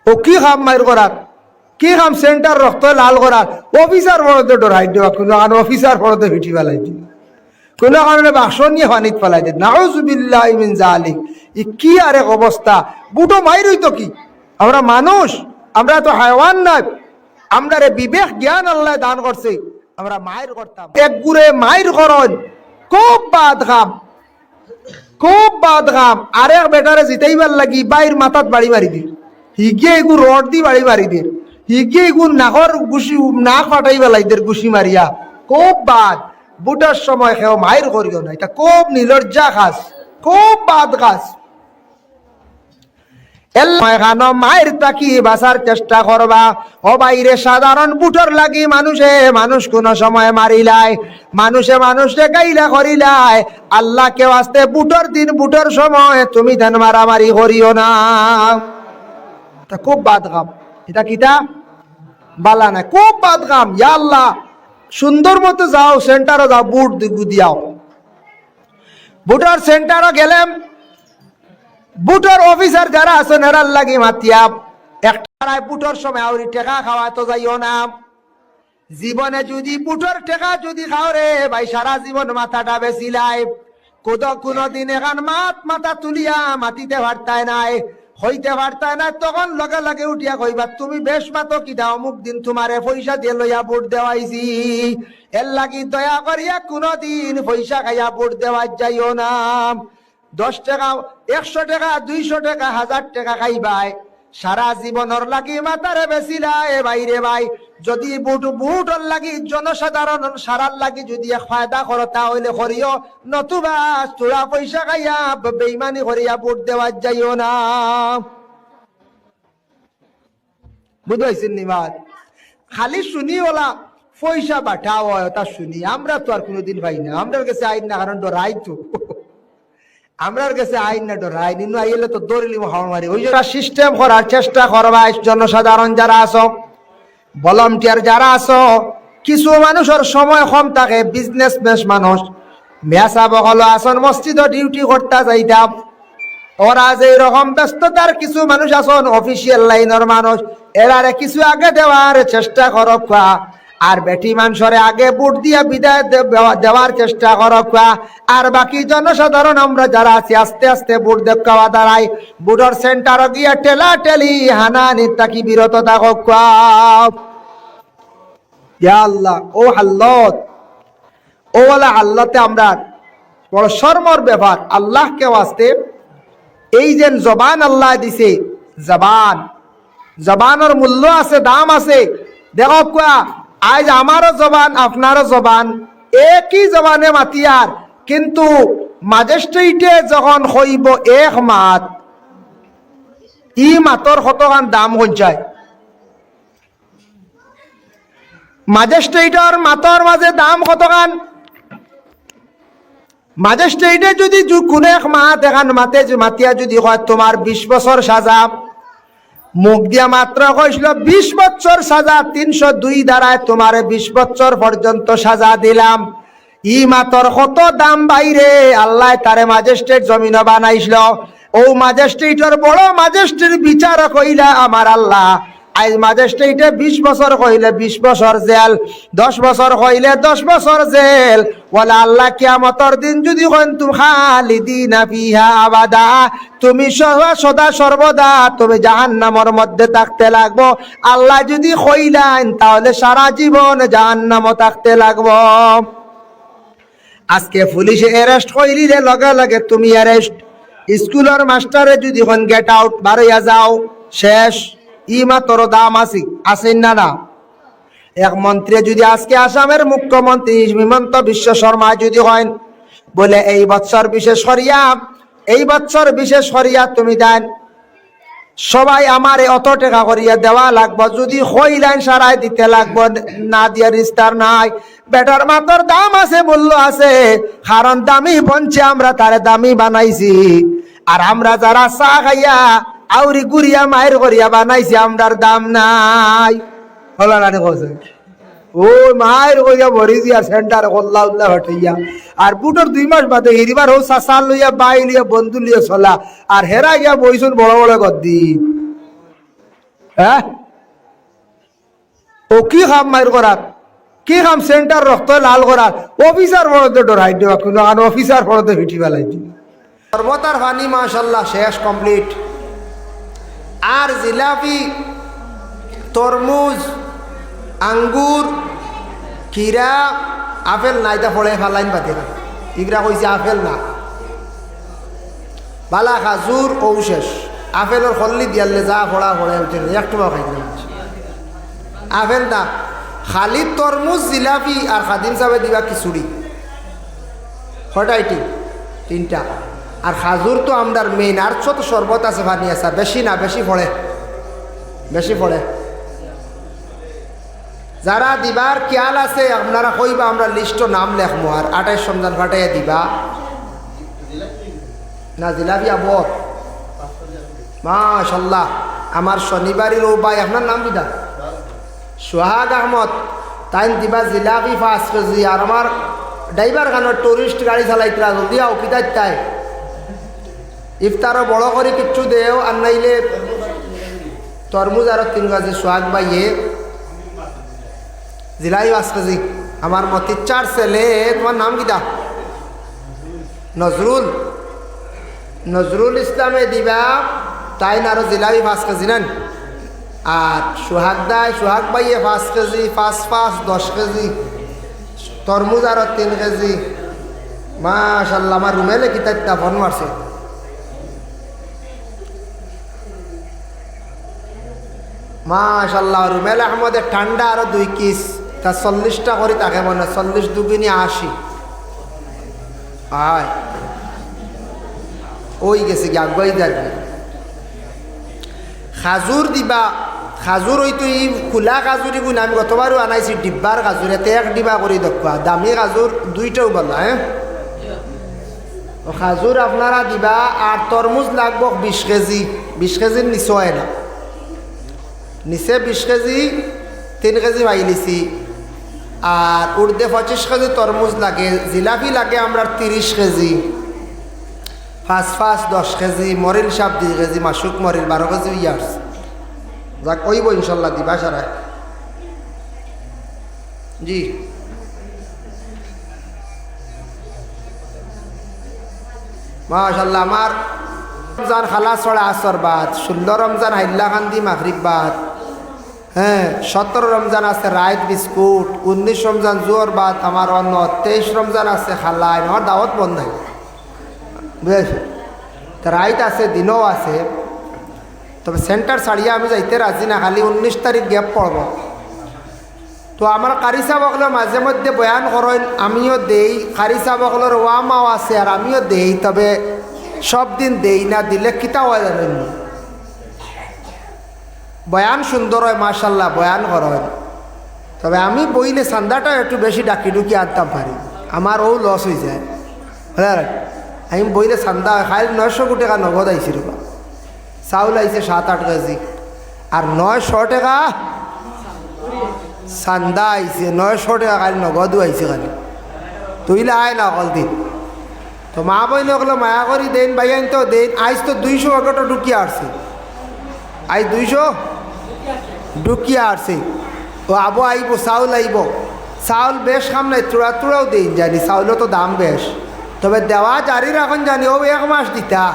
ও কি খাম মাইর করার, কি খাম সেন্টার রক্ত লাল করার, অফিসার পড়তে ডরাই দেওয়া, কোনো অফিসার পড়তে ভিটি ফেলাই দিই, কোনো কারণে বাক্স নিয়ে পানিত ফেলাই দিই। নাউজুবিল্লাহি মিন যালিক। ই কি আর এক অবস্থা, বুটো মাইর হইতো কি? আমরা মানুষ, আমরা তো হায়ওয়ান নাই। আমরা রে বিবেক জ্ঞান আল্লাহ দান করছে, আমরা মায়ের করতাম। এক গুড়ে মায়ের করন খুব বাদ খাম, খুব বাদ খাম। আরেক বেটারে জিতাইবার লাগি বাইর মাথাত বাড়ি মারি দিল, হিগিয়ে এগু রড দি বাড়ি মারি দিল, হিগিয়ে এগু নাকর গুছি নাক ফাটাই বেলাইদের গুছি মারিয়া। খুব বাদ। বুটার সময় খেও মায়ের করিও না, এটা খুব নির্লজ্জা খাস, খুব বাদ খাস। মায়ের তাকি বাঁচার চেষ্টা করবা। ও বাইরে সাধারণ বুটর লাগি মানুষ কোন সময় মারিলাই, মানুষে গাইলা করিলাই। আল্লাহ কেউ আসতে বুটর দিন বুটর সময় তুমি ধান মারামারি করিও না। তা খুব বাদ কাম, এটা কিতা বালা না, খুব বাদ কাম। ইয়া আল্লাহ, সুন্দর মতো যাও, সেন্টারও যাও, বুট দিয়াও। বুটর সেন্টারও গেলাম, বুটর অফিসার যারা আছেন এরার লাগি মাতিয়া একটা বুটর সময় আউরি টেকা খাওয়া তো যাইও না। জীবনে যদি বুটর টেকা যদি খাও রে ভাই, সারা জীবন মাথাটা বেছিলাই, কোনদিন এখান মাথা তুলিয়া মাটিতে ভারতায় নাই, হইতে পারতায় না, তখন লগে লগে উঠিয়া কইবা তুমি বেশ মাতো কি দাও, অমুক দিন তোমারে পয়সা দিয়ে লইয়া ভোট দেওয়াইছি। এর লাগি দয়া করিয়া কোনদিন পয়সা খাইয়া ভোট দেওয়া যাইও না। 10 টাকা 100 টাকা 200 টাকা 1000 টাকা খাইবাই, সারা জীবনের লাগি মাতারে বেছিলাই বাইরে ভাই। যদি বুটর লাগি জনসাধারণ সারার লাগি যদি ফায়দা করো তাহলে করিও, নতুবা চোরা পয়সা খাইয়া বেইমানি করিয়া ভোট দেওয়া যাইও না। বুঝাইছেন নিবাদ? খালি শুনি ওলা পয়সা বাঠাও হয় তা শুনি, আমরা তো আর কোনোদিন পাই না। আমরার কাছে আইন না, কারণ ডরাই তো, আমরার কাছে আইন না ডরাই, নিন্ন আইলে তো দৌড়িলি হাওয়া মারি। ওই সিস্টেম করার চেষ্টা করবা। জনসাধারণ যারা আছো, ভলান্টিয়ার যারা আছো, কিছু মানুষের সময় কম থাকে, বিজনেসম্যান মানুষ, মেসা বহল আসন মসজিদ ডিউটি করতে যাইতাম, ওরা যে এরকম ব্যস্ততার কিছু মানুষ আছেন, অফিসিয়াল লাইনের মানুষ, এরারে কিছু আগে দেওয়ার চেষ্টা করব। আর বেটি মানুষরে আগে ভোট দিয়া বিদায় দেওয়ার চেষ্টা করব। আর বাকি জনসাধারণ আমরা যারা আছি আস্তে আস্তে ভোট দেওয়া দাঁড়াই, ভোটার সেন্টারে গিয়া টেলা টেলি হানাহানি থাকি বিরত থাকক। ইয়া আল্লাহ, ও হাল্লত, ও ওয়ালা আল্লাহতে আমরা বড় শর্মর ব্যাপার। আল্লাহকে ওয়াস্তে এই যে জবান আল্লাহ দিছে, জবানের মূল্য আছে, দাম আছে। দেখো আজ আমারও জবান আপনারও জবান একই জবানে মাতিয়ার, কিন্তু ম্যাজিস্ট্রেটে যখন হইব এক মাত, ই মাতর কতখান দাম হঞ্চায়। ম্যাজিস্ট্রেটর মাতর মাঝে দাম কতখান। ম্যাজিস্ট্রেটে যদি কোন এক মাত এখান মাতিয়া যদি হয় তোমার 20 বছর সাজা, মুখ দিয়া মাত্র কইছিল 20 বছর সাজা, 302 দ্বারায় তোমার 20 বছর পর্যন্ত সাজা দিলাম। ই মাতর কত দাম বাইরে, আল্লাহ তারে ম্যাজিস্ট্রেট জমিন বানাইছিল। ও ম্যাজিস্ট্রেটর বড় ম্যাজিস্ট্রেট বিচার কইলা আমার আল্লাহ, আজ ম্যাজিস্ট্রেটে 20 বছর কইলে 20 বছর জেল, 10 বছর কইলে 10 বছর জেল। ওয়ালা আল্লাহ কিয়ামতের দিন যদি কইন তুমি খালিদিনা ফিহা আবাদা, তুমি সদা সর্বদা তুমি জাহান্নামের মধ্যে থাকতে লাগবো। আল্লাহ যদি কইলেন তাহলে সারা জীবন জাহান্নামে থাকতে লাগবো। আজকে পুলিশে অ্যারেস্ট কইরিলে লগে লগে তুমি অ্যারেস্ট। স্কুলের মাস্টারে যদি কোন গেট আউট বারইয়া যাও, শেষ। ই মাত্র দাম আছেন না না। এক মন্ত্রী যদি আজকে আসামের মুখ্যমন্ত্রী হিমন্ত বিশ্ব শর্মা যদি হয় বলে এই বছর বিশেষ করিয়া তুমি দেন, সবাই আমার অত টাকা করিয়া দেওয়া লাগবো, যদি হইলেন সারাই দিতে লাগবো, না দিয়ে রিস্তার নাই। বেটার মাতর দাম আছে, মূল্য আছে, কারণ দামি বঞ্চে আমরা তারে দামি বানাইছি। আর আমরা যারা চা খাইয়া আউরি গুড়িয়া মায়ের করিয়া বানাইছি, আমরার দাম নাই। হলো না কছে ও মায়ের করিয়া ভরি দিয়া সেন্টার কল্লা উল্লা হঠাইয়া। আর বুটোর 2 মাস বাদে হিরিবার হোক চাষার লইয়া বাই লিয়া বন্ধু লিয়া চলা, আর হেরা গিয়া বইছুন বড় বড় গদ্দি। হ্যাঁ ও কি খাম মাইর করার কি খাম সেন্টার রক্ত লাল করার অফিসার বড়তে ডরাই দেওয়া কোনো আর অফিসার বড়তে ভিটি বেলাই দিই সর্বতার পানি মাশাল্লাহ শেষ কমপ্লিট আর জিলাপি তরমুজ আঙ্গুর খিরা আপেল নাই তা ফলে ফালাইন পাতে না ইগরা কইছে আপেল না বালা খাজুর ও শেষ আপেলের খল্লি দিয়ালে যা ফোড়া ফোড়া উঠে একটু খাই না আপেল না খালি তরমুজ জিলাপি আর খাদিম সাহেব দিবা খিচুড়ি হটাইটি তিনটা আর খাজুর তো আমরার মেইন আর ছোট শরবত আছে পানি আছে বেশি না বেশি পড়ে যারা দিবার খেয়াল আছে আপনারা কইবা আমরা লিস্ট নাম লেখবো আর 28 রমজান ফাটাইয়া দিবা না জিলাপি আবর মাশাল্লাহ আমার শনিবারের ও ভাই আপনার নাম বিদা সোহাগ আহমদ তাই দিবা জিলাপি 5 কেজি আর আমার ড্রাইভার গানোর টুরিস্ট গাড়ি চালাইতরা জলদি আও কিতাই তাই ইফতারও বড় করে কিচ্ছু দেও আর নাইলে তরমুজ আরো 3 কেজি সোহাগ ভাইয়ে জিলাই 5 কেজি আমার মতির 4 ছেলে তোমার নাম কিতা নজরুল ইসলামে দিবা তাই না আরো জিলাই 5 কেজি নেন আর সোহাগ ভাইয়ে 5 কেজি 5 10 কেজি তরমুজ আরো 3 কেজি মাশাল্লাহ আমার রুমেলে কিতাইতা ফোন মারছে মাশাল্লাহ রুমেল আহমদের ঠান্ডা আরো 2 কিস তা 40টা করে তাকে মনে 40 দুগুনি 80 আয় ওই গেছে কি আগুয়াই যাবে খাজুর দিবা খাজুর ওই তো খোলা খাজুরি গুণ আমি গতবারও আনাইছি ডিব্বার খাজুর এতে 1 ডিবা করে দেখবা দামি খাজুর 2টাও বলা হ্যাঁ খাজুর আপনারা দিবা আর তরমুজ লাগবো 20 কেজি 20 কেজির নিচে হয় না নিচে 20 কেজি 3 কেজি পাইলিছি আর উর্দে 25 কেজি তরমুজ লাগে জিলাপি লাগে আমরা 30 কেজি 5 10 কেজি মরিল সাপ 2 কেজি মাসুক মরিল 12 কেজি ইয়ার্স যাক কইব ইনশাল্লাহ দিবা সারা জি মাশাল্লাহ আমার রমজান খালাস ছড়া আসর বাদ 16 রমজান হাইল্লাকান্দি মাগরিব বাদ হ্যাঁ 17 রমজান আছে রাইত বিস্কুট 19 রমজান জোর বাদ আমার অন্য 23 রমজান আছে খালাই আমার দাওয়াত বন্ধ নাই বুঝেছো তো রাইত আছে দিনও আছে তবে সেন্টার ছাড়িয়ে আমি যাইতে রাজি না খালি 19 তারিখ গ্যাপ পড়ব তো আমার কারি সাহেবগুলো মাঝে মধ্যে বয়ান করেন আমিও দেই কারি সাহেবগুলোর ওয়ামাও আছে আর আমিও দেই তবে সব দিন দেই না দিলে কিতা হয় জানেন বয়ান সুন্দর হয় মাশাল্লাহ বয়ান করেন তবে আমি বইলে চান্দাটা একটু বেশি ডাকি ডুকি আনতাম পারি আমার ও লস হয়ে যায় হ্যাঁ আমি বইলে চান্দা খালি 900 কোটি টাকা নগদ আইছি রবা চাউল আইছে 7-8 কেজি আর 900 টাকা চান্দা আইছে 900 টাকা খালি নগদও আইছে খালি তুইলে আয় না অকল দিন তো মা বইন ওগুলো মায়া করি দেন বাইন তো দেন আইস তো 200 অগটা ঢুকিয়ে আসছে আই 200 ঢুকিয়ে আসছে ও আবো আইব চাউল আইব চাউল বেশ খাম নাই তোড়াও দেন জানি চাউলও তো দাম বেশ তবে দেওয়া জারি রাখুন জানি ও 1 মাস দিতা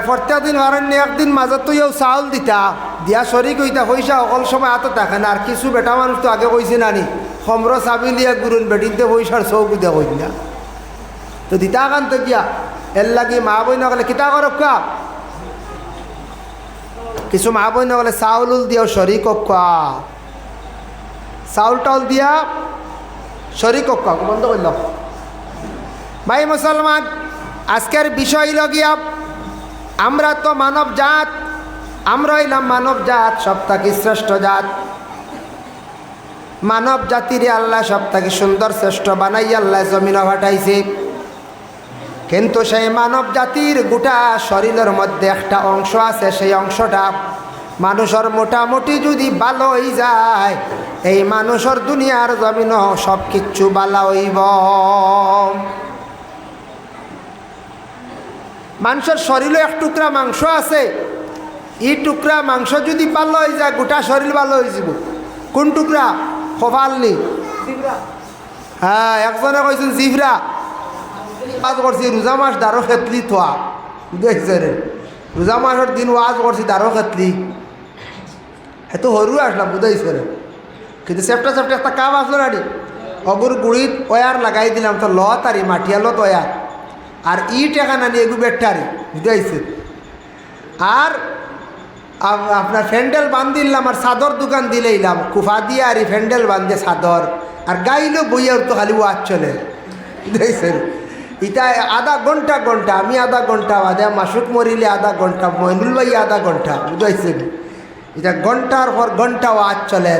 প্রত্যেক দিন হারেন একদিন মাজত তো চাউল দিতা দিয়া শরিক হইতা পয়সা অকল সময় হাতে থাকে না আর কিছু বেটা মানুষ তো আগে কইছে নানি সমর চাবি লিয়া গুরুন বেটিনতে পয়সার চৌক দিয়া কই না তো দিতা কান তো গিয়া এর লাগি মা বই নগলে কিতা করক কিছু মা বই নগলে চাউল দিয়াও শরিক চাউল টাউল দিয়া শরিক বন্ধ করল ভাই মুসলমান আজকের বিষয় লগিয়া আমরা তো মানব জাত আমরা হইলাম মানব জাত সব থেকে শ্রেষ্ঠ জাত মানব জাতিরে আল্লাহ সব থেকে সুন্দর শ্রেষ্ঠ বানাই আল্লাহ জমিন পাঠাইছে কিন্তু সেই মানব জাতির গোটা শরীরের মধ্যে একটা অংশ আছে সেই অংশটা মানুষের মোটামুটি যদি ভালো হয়ে যায় এই মানুষের দুনিয়ার জমিন সব কিচ্ছু ভালো হইব মানুষের শরীরে এক টুকরা মাংস আছে ই টুকরা মাংস যদি ভালো হয়ে যায় গোটা শরীর ভালো হয়ে যাব। কোন টুকরা? কপাল নি? হ্যাঁ, একজনে কইছেন জিভরা। ওয়াজ করছি রোজা মাস দারো খেতলি থোয়া, বুঝাইছে রে? রোজা মাসের দিন ওয়াজ করছি দারো খেতলি, হেতু সরু আসলাম, বুঝাইছে রে? কিন্তু চেপটা চেপটা একটা কাপ আসলো না রে, অগুর গুড়িত ওয়ার লাগাই দিলাম তো ল তারি মাটিয়ালত ওয়ার, আর ইট এখানে আনি এগু বেটারি, বুঝাইছে? আর আপনার ফ্যান্ডেল বান্ধিলাম, আর চাদর দোকান দিলেইলাম, কুফা দিয়ে আর ফ্যান্ডেল বান্ধে চাদর, আর গাইলো বইয়া তো খালি ওয়াজ চলে, বুঝাইছে? ইটা আধা ঘন্টা আমি আধা ঘন্টা বাদে, মাসুক মরিলে আধা ঘন্টা, মইনুল ভাই আধা ঘন্টা, বুঝাইছে? এটা ঘন্টার পর ঘন্টা ওয়াজ চলে।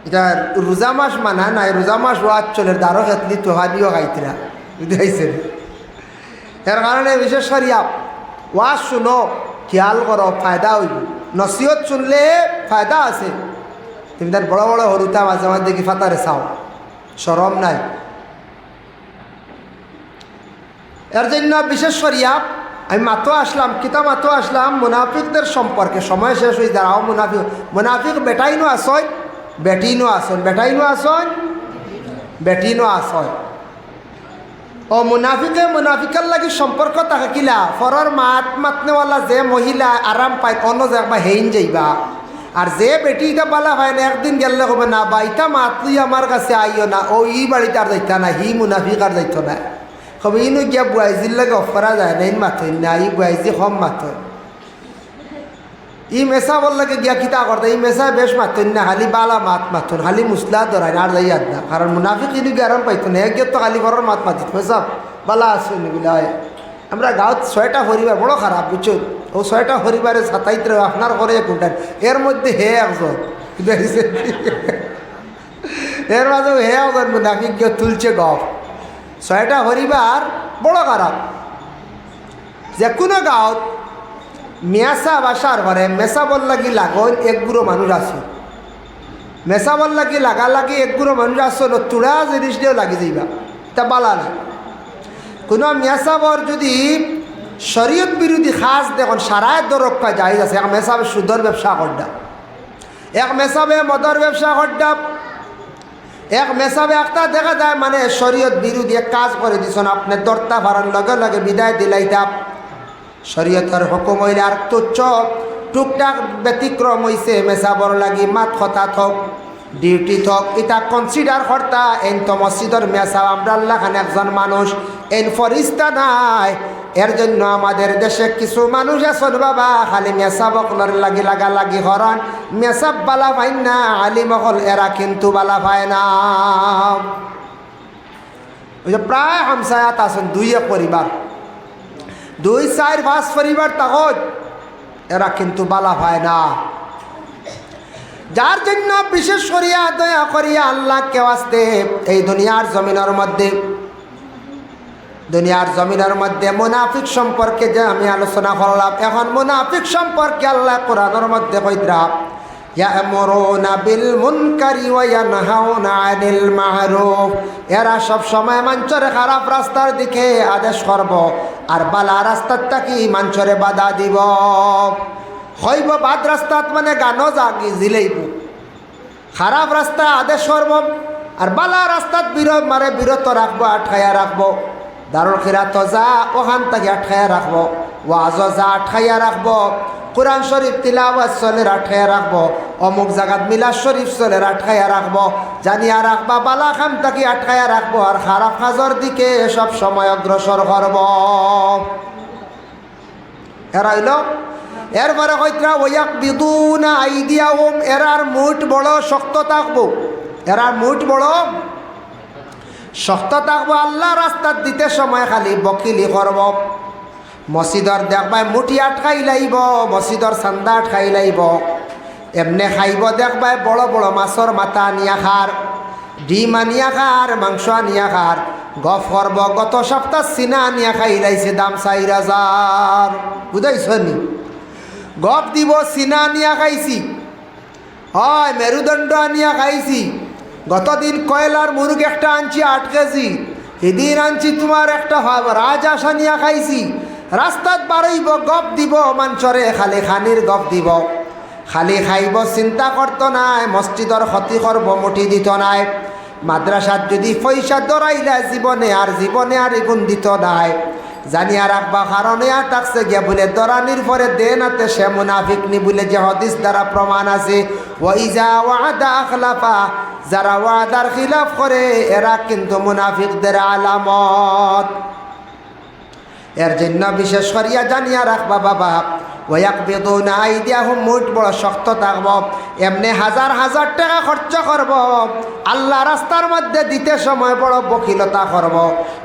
এটা রোজা মাস মানা নাই, রোজা মাস ওয়াজ চলে, দারো খেতলি তোহাদিও খাইতরা, বুঝাইছে? এর কারণে বিশেষ করিয়া ওয়াজ শুনো, খেয়াল করো, ফায়দা হইব। নসিহত শুনলে ফায়দা আছে। তুমি তার বড় বড় হরুতা মাঝে মাঝে দেখি ফাতারে চাও, সরম নাই। এর জন্য বিশেষ করিয়া আমি মাতো আসলাম, কিতা মাতো আসলাম মুনাফিকদের সম্পর্কে। সময় শেষ হয়ে দাঁড়াও। মুনাফিক বেটাইনও আসয়, বেটিনও আসন, বেটাইনও আসন, বেটিনও আসয়। ও মুনাফিকার লাগি সম্পর্ক থাকে কিলা, ফরর মাতনেওয়ালা যে মহিলা আরাম পায় অন্য জায়গা হেইন যাইবা, আর যে বেটি এটা বালা হয় না, একদিন গেলে হবে না বা ইটা মাতলুই আমার কাছে আইও না, ও ই বাড়িতে আর যাইতা না, হি মুনাফিক আর যাইত না। কবে ইনু গিয়া বুয়াইজির লাগে অফ করা যায় না, ইন মাথই না, ই বুয়াইজি কম মাথই। ই মেসা বল লাগে গিয়া কিতা করতে, ই মেসা বেশ মাথই না, খালি বালা মাথুন, খালি মুসলা ধরাই আর যাই আর না। কারণ মুনাফিক ইনু গিয়ে আরাম পাইতো না, এক তো খালি ঘরের মাত মাতিত মেসা বালা আসুন বলে হয়। আমরা গাঁত 6টা পরিবার বড় খারাপ, বুঝছো? ও 6টা পরিবারে 27 আপনার করে কোনটা, এর মধ্যে হে একজন, এর মাঝেও হে একজন মুনাফিক গিয়ে তুলছে গপ। 6টা পরিবার বড় খারাপ। যে কোনো গাঁত মেসা বাসার ঘরে মেসা বল লাগি লাগন এক গুঁড়ো মানুষ আছে, মেসা বল লাগি লাগা লাগি এক গুঁড়ো মানুষ আসল, তুড়া জিনিস দিয়েও লাগি যাইবা, তা বালা না। কোনো মেসাবর যদি শরীয়ত বিরোধী খাস দেখুন সারায় দরক্ষা যাই আছে, এক মেসাবে সুদর ব্যবসা করডা, এক মেসাবে মদর ব্যবসা করডা, এক মেসাবে একটা দেখা যায় মানে শরীয়ত বিরোধী এক কাজ করে দিছেন, আপনি দরতা ভাড়ার লগে লগে বিদায় দিলাইতাম। শরীয়তের হুকুম হইলে আর তুচ্ছ টুকটাক ব্যতিক্রম হইছে, মেসাবর লাগি মাত কথা থক, ডিউটি থক, এটা কনসিডার কর্তা। এন তো মসজিদের মেসা আমরা আল্লাহ খান একজন মানুষ, এন ফরিস্তা নাই। এর জন্য আমাদের দেশে কিছু মানুষ আছেন বাবা, খালি মেসা বকলর লাগি লাগা লাগি হরান, মেসাব বালা পাই না, আলিম হল এরা কিন্তু বালা পায় না। ওই যে প্রায় হামসায়াত আছেন 2 পরিবার, 2, 4, 5 পরিবার তখন এরা কিন্তু বালা পায় না। যার জন্য বিশেষ করিয়া দয়া করিয়া আল্লাহ কেউ আসতে এই দুনিয়ার জমিনের মধ্যে মুনাফিক সম্পর্কে যে আমি আলোচনা করলাম, এখন মুনাফিক সম্পর্কে আল্লাহ কোরআনের মধ্যে কইরা ইয়ামুরুনা বিল মুনকারি ওয়া ইয়ানহাউনা আনিল মা'রুফ, এরা সব সময় মানুষের খারাপ রাস্তার দিকে আদেশ করব, আর বালা রাস্তার থাকি মানুষের বাধা দিব। হইব বাদ রাস্তাত মানে গানো জাগি জিলেইব, খারাপ রাস্তা আদেশ করব, আর বালা রাস্তাত বিরত রাখবো, আটকাইয়া রাখবো। দারুল খিরাত যা ওখান থেকে আটকাইয়া রাখবো, ওয়াজ যা আটকাইয়া রাখবো, কোরআন শরীফ তিলাওয়াত চলের আটকাইয়া রাখবো, অমুক জায়গাত মিলাদ শরীফ চলের আটকাইয়া রাখবো, জানিয়া রাখবা বালা খাম তাকে আটকাইয়া রাখবো, আর খারাপ কাজের দিকে সব সময় অগ্রসর করব। এরা হইল এরপরে কইত্রা ওয়াকবিদুনা আইদিয়াহুম, এরার মুঠ বড় শক্ত থাকবো, এরার মুঠ বড় শক্ত থাকবো। আল্লাহ রাস্তার দিতে সময় খালি বকিলি করব, মসজিদর দেখবাই মুঠি আটকাই লাইব, মসজিদর চান্দা আটকাই লাইব, এমনি খাইব দেখবাই বড় বড় মাছর মাথা আনিয়া খার, ডিম আনিয়া খার, মাংস আনিয়া খার, গফ করব গত সপ্তাহ চিনা আনিয়া খাই লাইছে দাম 4000, বুঝাইছ নি? গপ দিব চিনা আনিয়া খাইছি, হয় মেরুদণ্ড আনিয়া খাইছি, গতদিন কয়লার মুরগ একটা আনছি 8 কেজি, এদিন আনছি তোমার একটা রাজহাঁস আনিয়া খাইছি, রাস্তাত বাড়াইব গপ দিব মাঞ্চরে খালি খানির গপ দিব খালি খাইব চিন্তা করত নাই মসজিদর ক্ষতি করব মুঠি দিত নাই মাদ্রাসাত যদি পয়সা দরাইলে জীবনে আর এগুণ দিত নাই জানিয়া রাখবা কারণে আর থাকছে গিয়া বলে দরানির পরে দেনাতে সে মুনাফিক নি বলে যে হাদিস দ্বারা প্রমাণ আছে ওয়াইজা ওয়াদা আখলাফা যারা ওয়াদার খিলাফ করে এরা কিন্তু মুনাফিকদের আলামত এর জন্য বিশেষ করিয়া জানিয়া রাখবা বাবা ওয়াকবিদুনা আইদিয়াহুম মুঠ বড় শক্ত থাকব এমনি হাজার হাজার টাকা খরচ করব আল্লাহ রাস্তার মধ্যে দিতে সময় বড় বকিলতা করব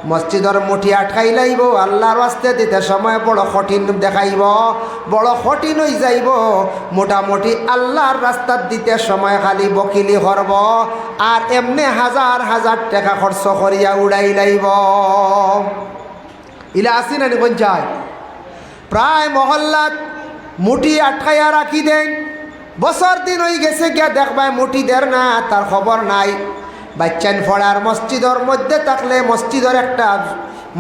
মসজিদের মুঠি আটকাই লাইব আল্লাহর রাস্তায় দিতে সময় বড় কঠিন দেখাইব বড় কঠিন হয়ে যাইব মোটামুটি আল্লাহর রাস্তার দিতে সময় খালি বকিলি করব আর এমনি হাজার হাজার টাকা খরচ করিয়া উড়াই লাইব ইলা আসি না কোন যায় প্রায় মহল্লাত মুঠি আটকাইয়া রাখি দেন বছর দিন হয়ে গেছে গিয়া দেখবাই মুঠি দের না তার খবর নাই বাচ্চান ফড়ার মসজিদের মধ্যে থাকলে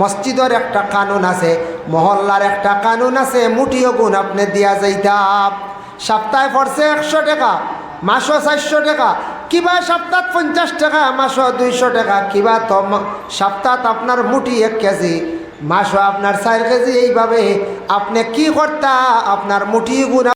মসজিদের একটা কানুন আছে মহল্লার একটা কানুন আছে মুঠিও গুণ আপনি দিয়া যাইতাম সপ্তাহে পড়ছে 100 টাকা মাসও 400 টাকা কিবা সপ্তাহ 50 টাকা মাসও 200 টাকা কিবা তো সপ্তাহ আপনার মুঠি 1 কেজি মাসও আপনার 4 কেজি এইভাবে আপনি কি করতা আপনার মুঠি গুণ